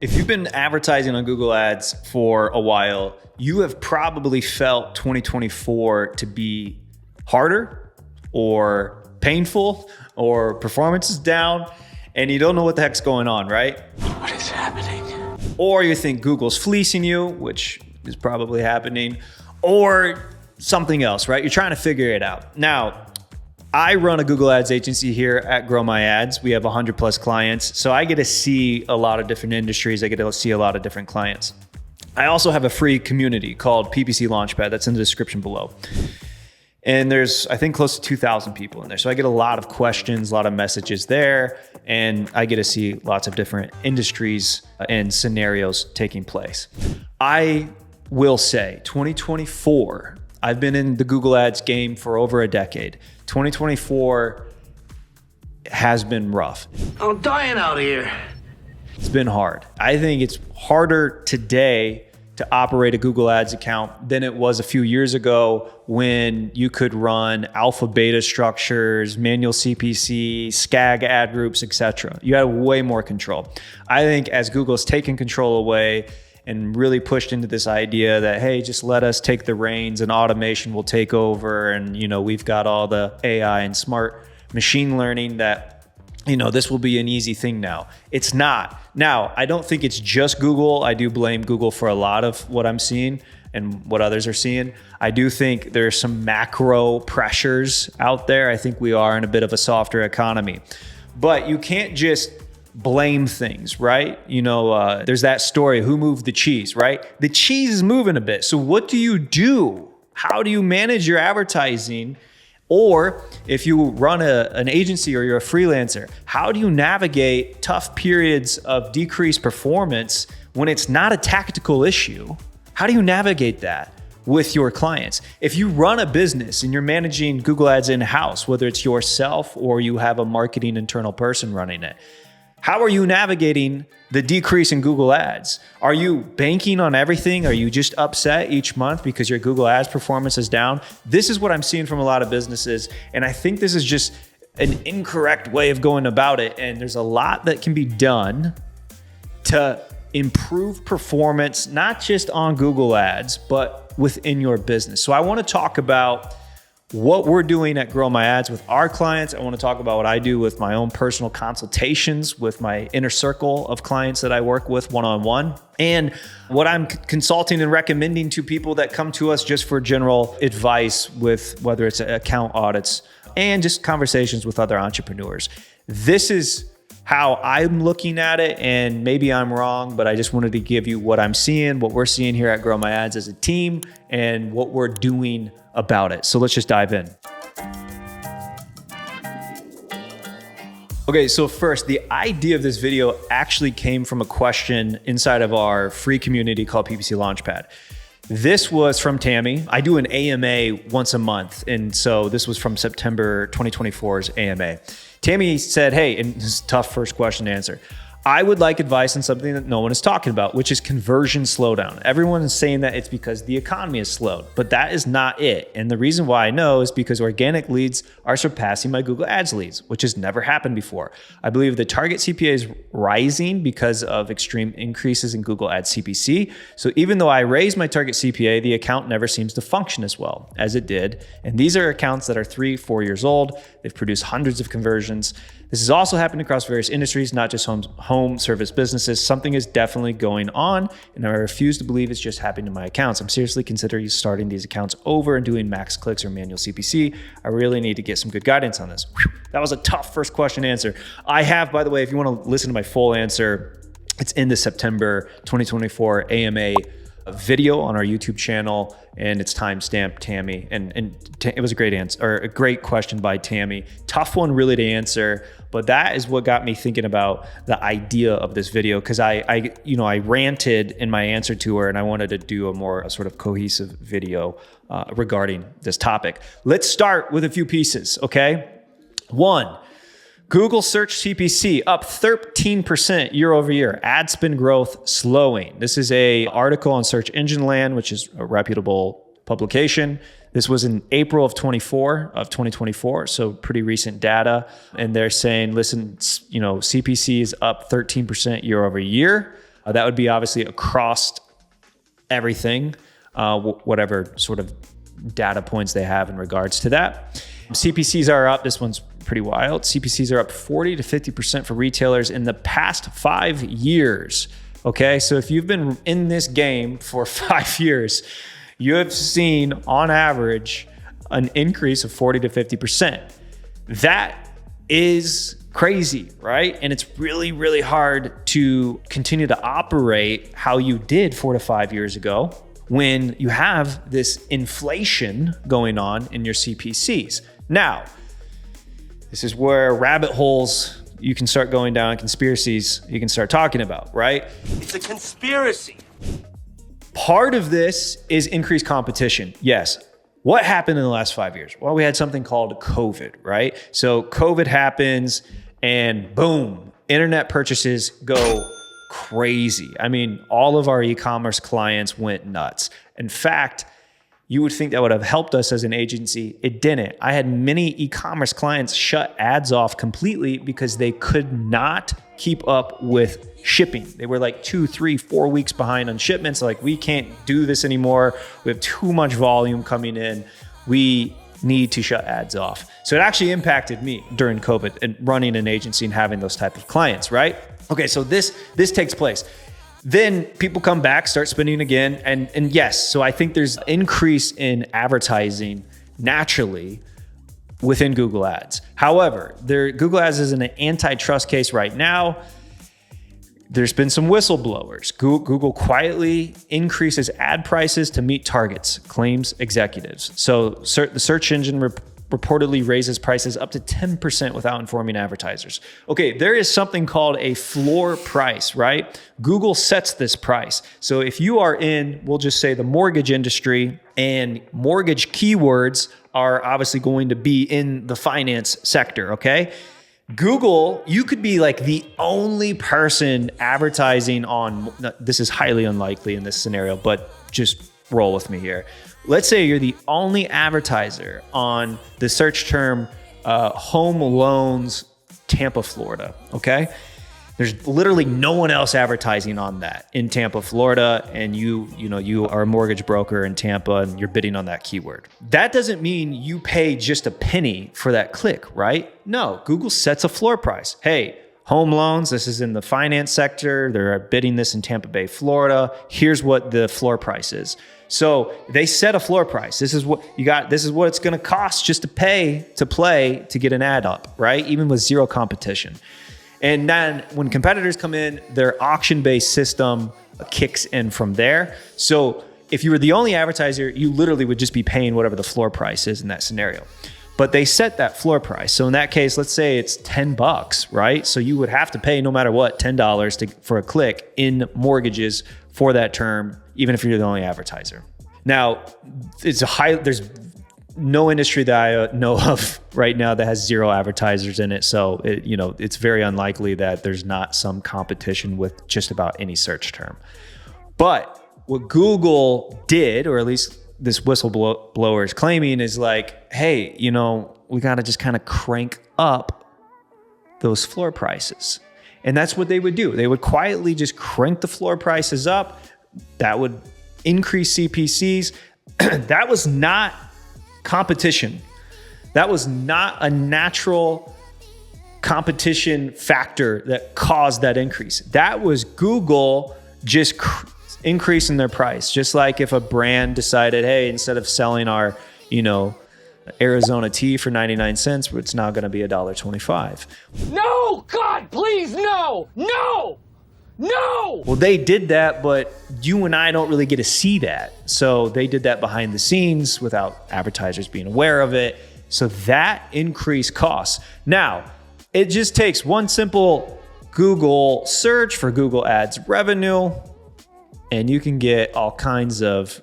If you've been advertising on Google Ads for a while, you have probably felt 2024 to be harder or painful or performance is down and you don't know what the heck's going on, right? What is happening? Or you think Google's fleecing you, which is probably happening, or something else, right? You're trying to figure it out. Now, I run a Google Ads agency here at Grow My Ads. We have 100 plus clients. So I get to see a lot of different industries. I get to see a lot of different clients. I also have a free community called PPC Launchpad. That's in the description below. And there's, I think, close to 2,000 people in there. So I get a lot of questions, a lot of messages there, and I get to see lots of different industries and scenarios taking place. I will say 2024, I've been in the Google Ads game for over a decade. 2024 has been rough. I'm dying out here. It's been hard. I think it's harder today to operate a Google Ads account than it was a few years ago when you could run alpha beta structures, manual CPC, SCAG ad groups, etc. You had way more control. I think as Google's taken control away and really pushed into this idea that, hey, just let us take the reins and automation will take over. And, we've got all the AI and smart machine learning that, this will be an easy thing now. It's not. Now, I don't think it's just Google. I do blame Google for a lot of what I'm seeing and what others are seeing. I do think there's some macro pressures out there. I think we are in a bit of a softer economy, but you can't just blame things, right? There's that story, who moved the cheese, right? The cheese is moving a bit. So what do you do? How do you manage your advertising? Or if you run an agency or you're a freelancer, how do you navigate tough periods of decreased performance when it's not a tactical issue? How do you navigate that with your clients? If you run a business and you're managing Google Ads in-house, whether it's yourself or you have a marketing internal person running it, how are you navigating the decrease in Google Ads? Are you banking on everything? Are you just upset each month because your Google Ads performance is down? This is what I'm seeing from a lot of businesses. And I think this is just an incorrect way of going about it. And there's a lot that can be done to improve performance, not just on Google Ads, but within your business. So I want to talk about what we're doing at Grow My Ads with our clients. I want to talk about what I do with my own personal consultations with my inner circle of clients that I work with one-on-one, and what I'm consulting and recommending to people that come to us just for general advice with whether it's account audits and just conversations with other entrepreneurs. This is how I'm looking at it, and maybe I'm wrong, but I just wanted to give you what I'm seeing, what we're seeing here at Grow My Ads as a team, and what we're doing about it. So let's just dive in. Okay, so first, the idea of this video actually came from a question inside of our free community called PPC Launchpad. This was from Tammy. I do an AMA once a month, and so this was from September 2024's AMA. Tammy said, hey, and this is a tough first question to answer, I would like advice on something that no one is talking about, which is conversion slowdown. Everyone is saying that it's because the economy is slowed, but that is not it. And the reason why I know is because organic leads are surpassing my Google Ads leads, which has never happened before. I believe the target CPA is rising because of extreme increases in Google Ads CPC. So even though I raise my target CPA, the account never seems to function as well as it did. And these are accounts that are 3-4 years old. They've produced hundreds of conversions. This has also happened across various industries, not just home service businesses. Something is definitely going on, and I refuse to believe it's just happening to my accounts. I'm seriously considering starting these accounts over and doing max clicks or manual CPC. I really need to get some good guidance on this. Whew, that was a tough first question to answer. I have, by the way, if you want to listen to my full answer, it's in the September 2024 AMA video on our YouTube channel, and it's timestamped Tammy. And it was a great answer, or a great question by Tammy. Tough one really to answer, but that is what got me thinking about the idea of this video, because I ranted in my answer to her, and I wanted to do a more sort of cohesive video regarding this topic. Let's start with a few pieces, okay? One, Google search CPC up 13% year over year. Ad spend growth slowing. This is a article on Search Engine Land, which is a reputable publication. This was in April of 2024, so pretty recent data. And they're saying, listen, CPC is up 13% year over year. That would be obviously across everything, whatever sort of data points they have in regards to that. CPCs are up. This one's pretty wild. CPCs are up 40 to 50% for retailers in the past 5 years. Okay, so if you've been in this game for 5 years, you have seen on average an increase of 40 to 50%. That is crazy, right? And it's really, really hard to continue to operate how you did 4 to 5 years ago when you have this inflation going on in your CPCs. Now, this is where rabbit holes you can start going down, conspiracies you can start talking about, right? It's a conspiracy. Part of this is increased competition. Yes. What happened in the last 5 years? Well, we had something called COVID, right? So COVID happens and boom, internet purchases go crazy. I mean, all of our e-commerce clients went nuts. In fact, you would think that would have helped us as an agency. It didn't. I had many e-commerce clients shut ads off completely because they could not keep up with shipping. They were like 2, 3, 4 weeks behind on shipments. Like, we can't do this anymore. We have too much volume coming in. We need to shut ads off. So it actually impacted me during COVID and running an agency and having those type of clients, right? Okay, so this takes place. Then people come back, start spending again. And yes, so I think there's an increase in advertising naturally within Google Ads. However, Google Ads is in an antitrust case right now. There's been some whistleblowers. Google quietly increases ad prices to meet targets, claims executives. So the search engine reportedly raises prices up to 10% without informing advertisers. Okay, there is something called a floor price, right? Google sets this price. So if you are in, we'll just say the mortgage industry, and mortgage keywords are obviously going to be in the finance sector, okay? Google, you could be like the only person advertising on, this is highly unlikely in this scenario, but just roll with me here. Let's say you're the only advertiser on the search term home loans, Tampa, Florida, okay? There's literally no one else advertising on that in Tampa, Florida, and you are a mortgage broker in Tampa and you're bidding on that keyword. That doesn't mean you pay just a penny for that click, right? No, Google sets a floor price. Hey, home loans, this is in the finance sector. They're bidding this in Tampa Bay, Florida. Here's what the floor price is. So they set a floor price. This is what you got. This is what it's going to cost just to pay to play to get an ad up, right? Even with zero competition. And then when competitors come in, their auction-based system kicks in from there. So if you were the only advertiser, you literally would just be paying whatever the floor price is in that scenario. But they set that floor price. So in that case, let's say it's $10, right? So you would have to pay no matter what, $10 for a click in mortgages for that term, even if you're the only advertiser. Now, there's no industry that I know of right now that has zero advertisers in it. So it's very unlikely that there's not some competition with just about any search term. But what Google did, or at least this whistleblower is claiming, is like, hey, we got to just kind of crank up those floor prices. And that's what they would do. They would quietly just crank the floor prices up. That would increase CPCs. That was not competition. That was not a natural competition factor that caused that increase. That was Google just increasing their price. Just like if a brand decided, hey, instead of selling our, Arizona tea for 99 cents, it's now going to be $1.25. No, God, please, no, no, no. Well, they did that, but you and I don't really get to see that. So they did that behind the scenes without advertisers being aware of it. So that increased costs. Now, it just takes one simple Google search for Google Ads revenue, and you can get all kinds of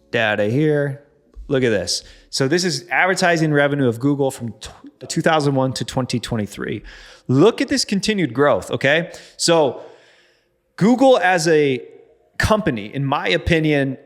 data here. Look at this. So this is advertising revenue of Google from 2001 to 2023. Look at this continued growth, okay? So Google as a company, in my opinion,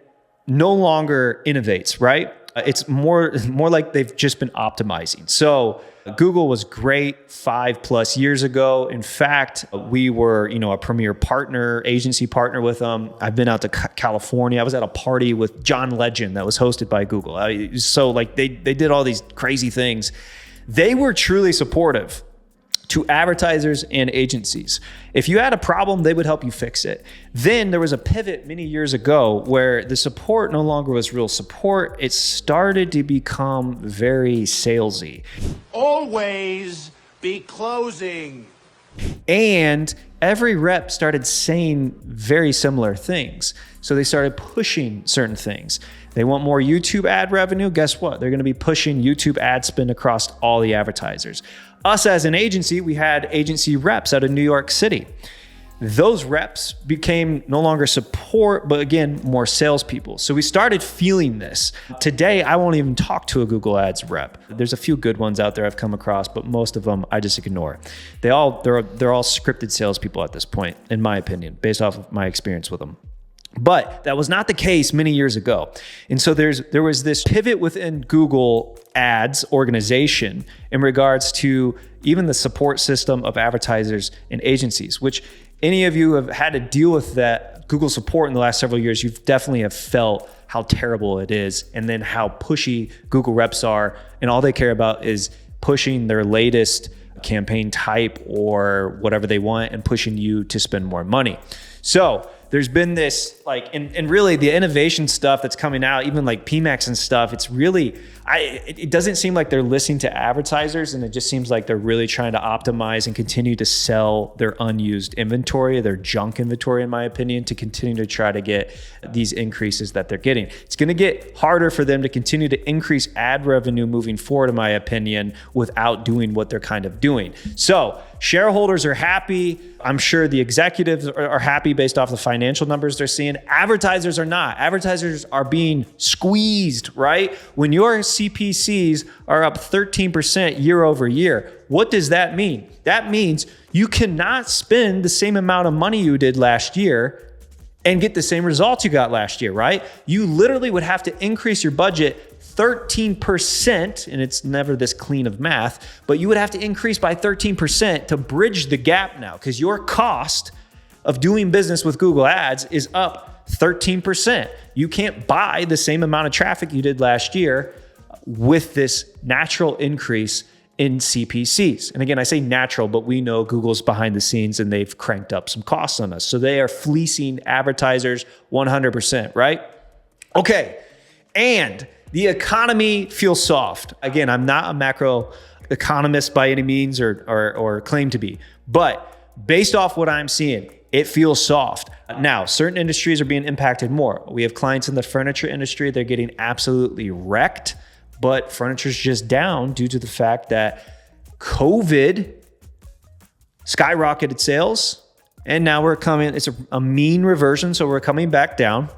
no longer innovates, right? It's more like they've just been optimizing. So Google was great 5+ years ago. In fact, we were, a premier partner, agency partner with them. I've been out to California. I was at a party with John Legend that was hosted by Google. So like they did all these crazy things. They were truly supportive to advertisers and agencies. If you had a problem, they would help you fix it. Then there was a pivot many years ago where the support no longer was real support. It started to become very salesy. Always be closing. And every rep started saying very similar things. So they started pushing certain things. They want more YouTube ad revenue. Guess what? They're going to be pushing YouTube ad spend across all the advertisers. Us as an agency, we had agency reps out of New York City. Those reps became no longer support, but again, more salespeople. So we started feeling this. Today, I won't even talk to a Google Ads rep. There's a few good ones out there I've come across, but most of them I just ignore. They're all scripted salespeople at this point, in my opinion, based off of my experience with them. But that was not the case many years ago. And so there was this pivot within Google Ads organization in regards to even the support system of advertisers and agencies, which any of you have had to deal with that Google support in the last several years, you've definitely have felt how terrible it is and then how pushy Google reps are. And all they care about is pushing their latest campaign type or whatever they want and pushing you to spend more money. So there's been this and really the innovation stuff that's coming out, even like PMAX and stuff, it's really, it doesn't seem like they're listening to advertisers, and it just seems like they're really trying to optimize and continue to sell their unused inventory, their junk inventory, in my opinion, to continue to try to get these increases that they're getting. It's going to get harder for them to continue to increase ad revenue moving forward, in my opinion, without doing what they're kind of doing. So shareholders are happy. I'm sure the executives are happy based off the financial numbers they're seeing. Advertisers are not. Advertisers are being squeezed, right? When your CPCs are up 13% year over year, what does that mean? That means you cannot spend the same amount of money you did last year and get the same results you got last year, right? You literally would have to increase your budget 13%, and it's never this clean of math, but you would have to increase by 13% to bridge the gap now, because your cost of doing business with Google Ads is up 13%. You can't buy the same amount of traffic you did last year with this natural increase in CPCs. And again, I say natural, but we know Google's behind the scenes and they've cranked up some costs on us. So they are fleecing advertisers 100%, right? Okay, and the economy feels soft. Again, I'm not a macro economist by any means or claim to be, but based off what I'm seeing, it feels soft. Now, certain industries are being impacted more. We have clients in the furniture industry. They're getting absolutely wrecked, but furniture's just down due to the fact that COVID skyrocketed sales. And now it's a mean reversion. So we're coming back down.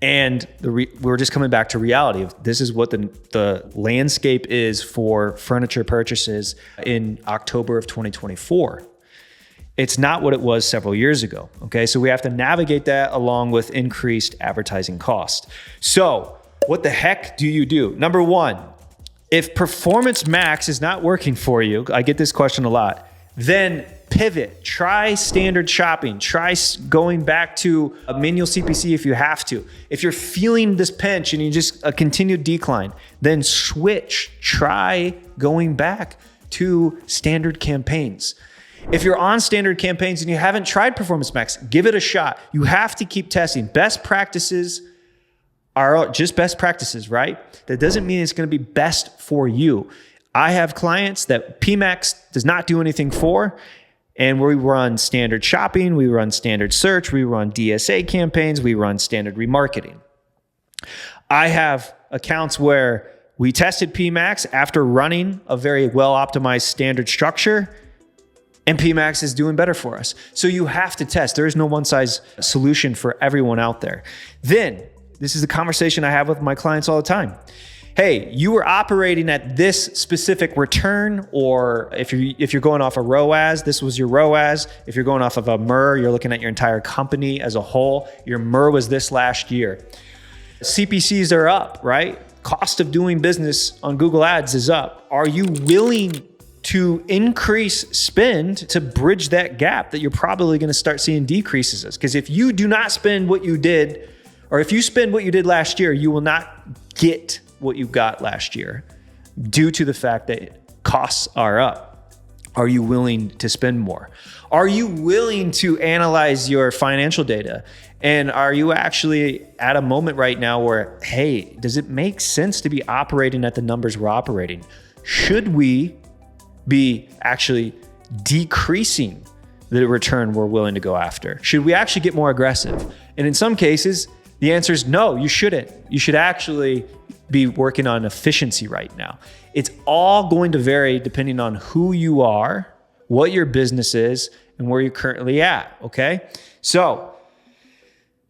And we're just coming back to reality. This is what the landscape is for furniture purchases in October of 2024. It's not what it was several years ago. Okay, so we have to navigate that along with increased advertising cost. So what the heck do you do? Number one, if Performance Max is not working for you, I get this question a lot, then pivot, try standard shopping, try going back to a manual CPC if you have to. If you're feeling this pinch and you just a continued decline, then switch, try going back to standard campaigns. If you're on standard campaigns and you haven't tried Performance Max, give it a shot. You have to keep testing. Best practices are just best practices, right? That doesn't mean it's going to be best for you. I have clients that PMAX does not do anything for, and we run standard shopping, we run standard search, we run DSA campaigns, we run standard remarketing. I have accounts where we tested PMAX after running a very well-optimized standard structure, and PMAX is doing better for us. So you have to test. There is no one-size solution for everyone out there. Then, this is the conversation I have with my clients all the time. Hey, you were operating at this specific return, or if you're going off a ROAS, this was your ROAS. If you're going off of a MER, you're looking at your entire company as a whole. Your MER was this last year. CPCs are up, right? cost of doing business on Google Ads is up. Are you willing to increase spend to bridge that gap that you're probably going to start seeing decreases? Because if you do not spend what you did, or if you spend what you did last year, you will not get what you got last year due to the fact that costs are up. Are you willing to spend more? Are you willing to analyze your financial data? And are you actually at a moment right now where, hey, does it make sense to be operating at the numbers we're operating? Should we be actually decreasing the return we're willing to go after? Should we actually get more aggressive? And in some cases, the answer is no, you shouldn't. You should actually be working on efficiency right now. It's all going to vary depending on who you are, what your business is, and where you're currently at, okay? So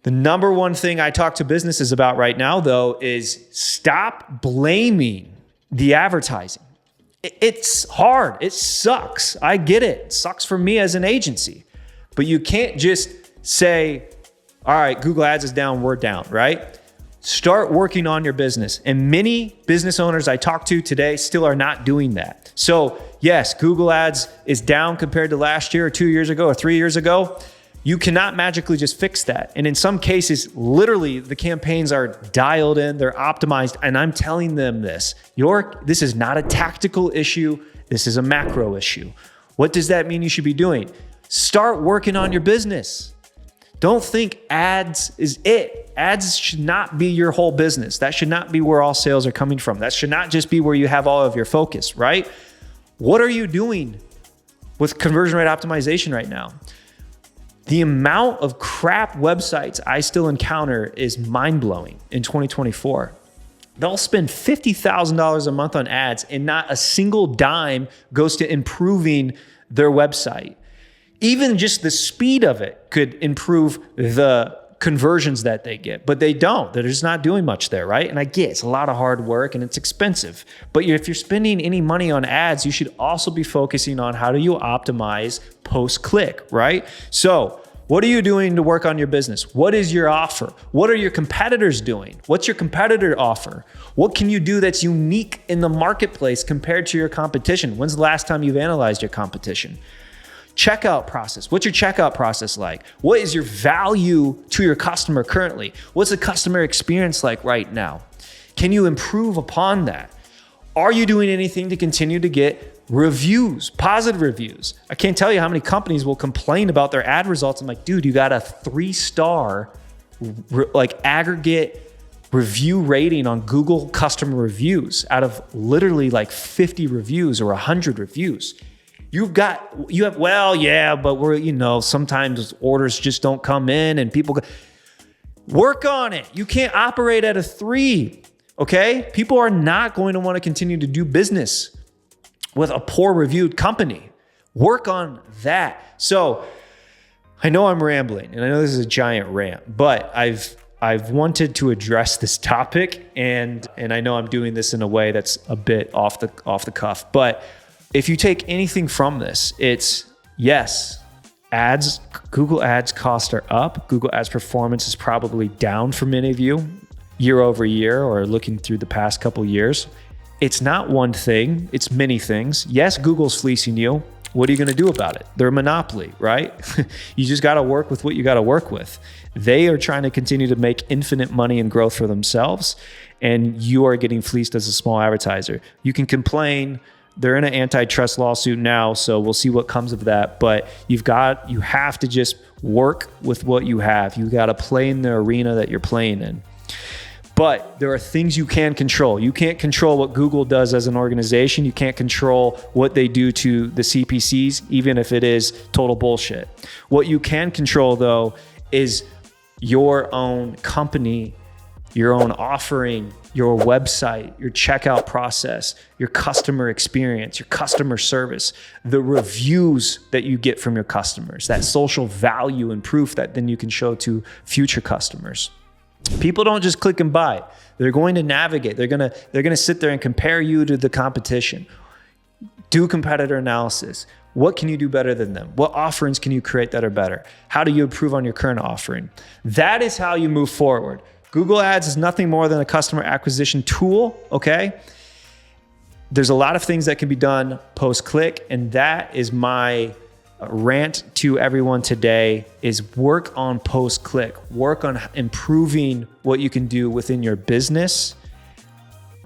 the number one thing I talk to businesses about right now, though, is stop blaming the advertising. It's hard. It sucks. I get it. It sucks for me as an agency. But you can't just say, all right, Google Ads is down, we're down, right? Start working on your business. And many business owners I talk to today still are not doing that. So yes, Google Ads is down compared to last year or 2 years ago or 3 years ago. You cannot magically just fix that. And in some cases, literally the campaigns are dialed in, they're optimized. And I'm telling them this, this is not a tactical issue. This is a macro issue. What does that mean you should be doing? Start working on your business. Don't think ads is it. Ads should not be your whole business. That should not be where all sales are coming from. That should not just be where you have all of your focus, right? What are you doing with conversion rate optimization right now? The amount of crap websites I still encounter is mind-blowing in 2024. They'll spend $50,000 a month on ads and not a single dime goes to improving their website. Even just the speed of it could improve the conversions that they get, but they don't. They're just not doing much there, right? And I get it's a lot of hard work and it's expensive, but if you're spending any money on ads, you should also be focusing on how do you optimize post-click, right? So what are you doing to work on your business? What is your offer? What are your competitors doing? What's your competitor offer? What can you do that's unique in the marketplace compared to your competition? When's the last time you've analyzed your competition? Checkout process. What's your checkout process like? What is your value to your customer currently? What's the customer experience like right now? Can you improve upon that? Are you doing anything to continue to get reviews, positive reviews? I can't tell you how many companies will complain about their ad results. I'm like, dude, you got a 3-star aggregate review rating on Google customer reviews out of literally like 50 reviews or 100 reviews. Well, yeah, but sometimes orders just don't come in and people work on it. You can't operate at a 3, okay? People are not going to want to continue to do business with a poor reviewed company. Work on that. So I know I'm rambling and I know this is a giant rant, but I've wanted to address this topic and I know I'm doing this in a way that's a bit off the cuff, but if you take anything from this, it's yes, Google Ads costs are up. Google Ads performance is probably down for many of you year over year or looking through the past couple years. It's not one thing, it's many things. Yes, Google's fleecing you. What are you gonna do about it? They're a monopoly, right? You just gotta work with what you gotta work with. They are trying to continue to make infinite money and growth for themselves, and you are getting fleeced as a small advertiser. You can complain. They're in an antitrust lawsuit now, so we'll see what comes of that. But you have to just work with what you have. You got to play in the arena that you're playing in. But there are things you can control. You can't control what Google does as an organization. You can't control what they do to the CPCs, even if it is total bullshit. What you can control, though, is your own company, your own offering, your website, your checkout process, your customer experience, your customer service, the reviews that you get from your customers, that social value and proof that then you can show to future customers. People don't just click and buy. They're going to navigate. They're going to sit there and compare you to the competition. Do competitor analysis. What can you do better than them? What offerings can you create that are better? How do you improve on your current offering? That is how you move forward. Google Ads is nothing more than a customer acquisition tool, okay? There's a lot of things that can be done post-click, and that is my rant to everyone today is work on post-click. Work on improving what you can do within your business.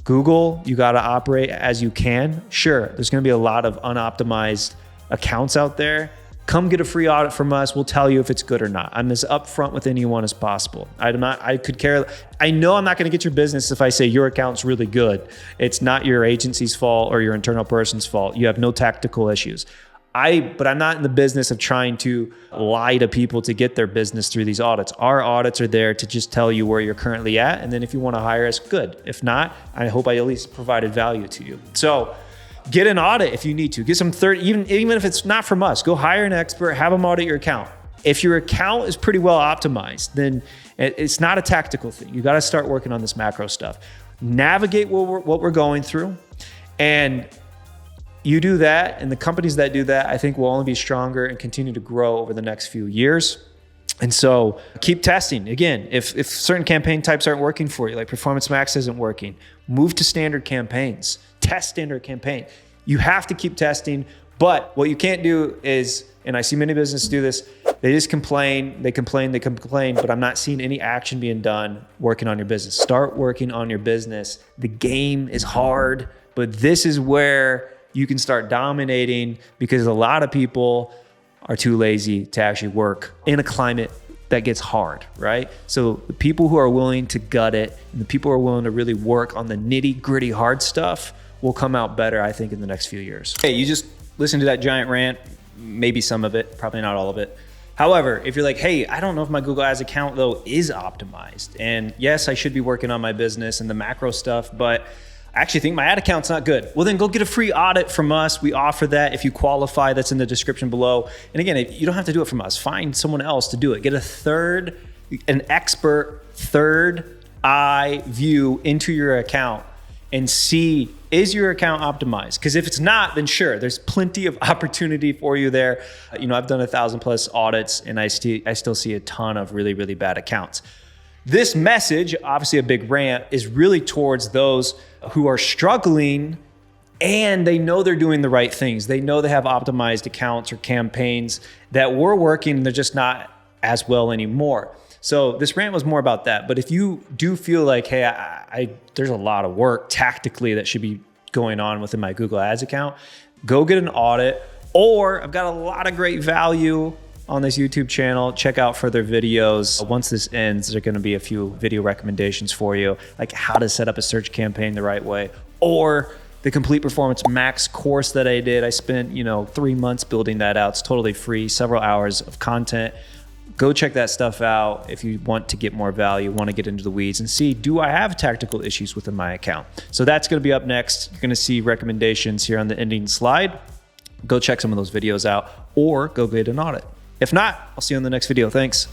Google, you got to operate as you can. Sure, there's going to be a lot of unoptimized accounts out there. Come get a free audit from us. We'll tell you if it's good or not. I'm as upfront with anyone as possible. I know I'm not going to get your business if I say your account's really good. It's not your agency's fault or your internal person's fault. You have no tactical issues. But I'm not in the business of trying to lie to people to get their business through these audits. Our audits are there to just tell you where you're currently at. And then if you want to hire us, good. If not, I hope I at least provided value to you. So get an audit if you need to. Get some even if it's not from us, go hire an expert, have them audit your account. If your account is pretty well optimized, then it's not a tactical thing. You got to start working on this macro stuff. Navigate what we're going through, and you do that, and the companies that do that, I think will only be stronger and continue to grow over the next few years. And so keep testing. Again, if certain campaign types aren't working for you, like Performance Max isn't working, move to standard campaigns. Test standard campaign. You have to keep testing, but what you can't do is, and I see many businesses do this, they just complain, but I'm not seeing any action being done working on your business. Start working on your business. The game is hard, but this is where you can start dominating, because a lot of people are too lazy to actually work in a climate that gets hard, right? So the people who are willing to gut it and the people who are willing to really work on the nitty gritty hard stuff will come out better, I think, in the next few years. Hey, you just listened to that giant rant, maybe some of it, probably not all of it. However, if you're like, hey, I don't know if my Google Ads account though is optimized, and yes, I should be working on my business and the macro stuff, but I actually think my ad account's not good. Well, then go get a free audit from us. We offer that if you qualify. That's in the description below. And again, you don't have to do it from us. Find someone else to do it. Get an expert third eye view into your account and see, is your account optimized? Because if it's not, then sure, there's plenty of opportunity for you there. I've done 1,000+ audits, and I still see a ton of really, really bad accounts. This message, obviously a big rant, is really towards those who are struggling and they know they're doing the right things. They know they have optimized accounts or campaigns that were working and they're just not as well anymore. So this rant was more about that. But if you do feel like, hey, there's a lot of work tactically that should be going on within my Google Ads account, go get an audit. Or I've got a lot of great value on this YouTube channel. Check out further videos. Once this ends, there are going to be a few video recommendations for you, like how to set up a search campaign the right way, or the Complete Performance Max course that I did. I spent 3 months building that out. It's totally free, several hours of content. Go check that stuff out if you want to get more value, want to get into the weeds and see, do I have tactical issues within my account? So that's going to be up next. You're going to see recommendations here on the ending slide. Go check some of those videos out, or go get an audit. If not, I'll see you in the next video. Thanks.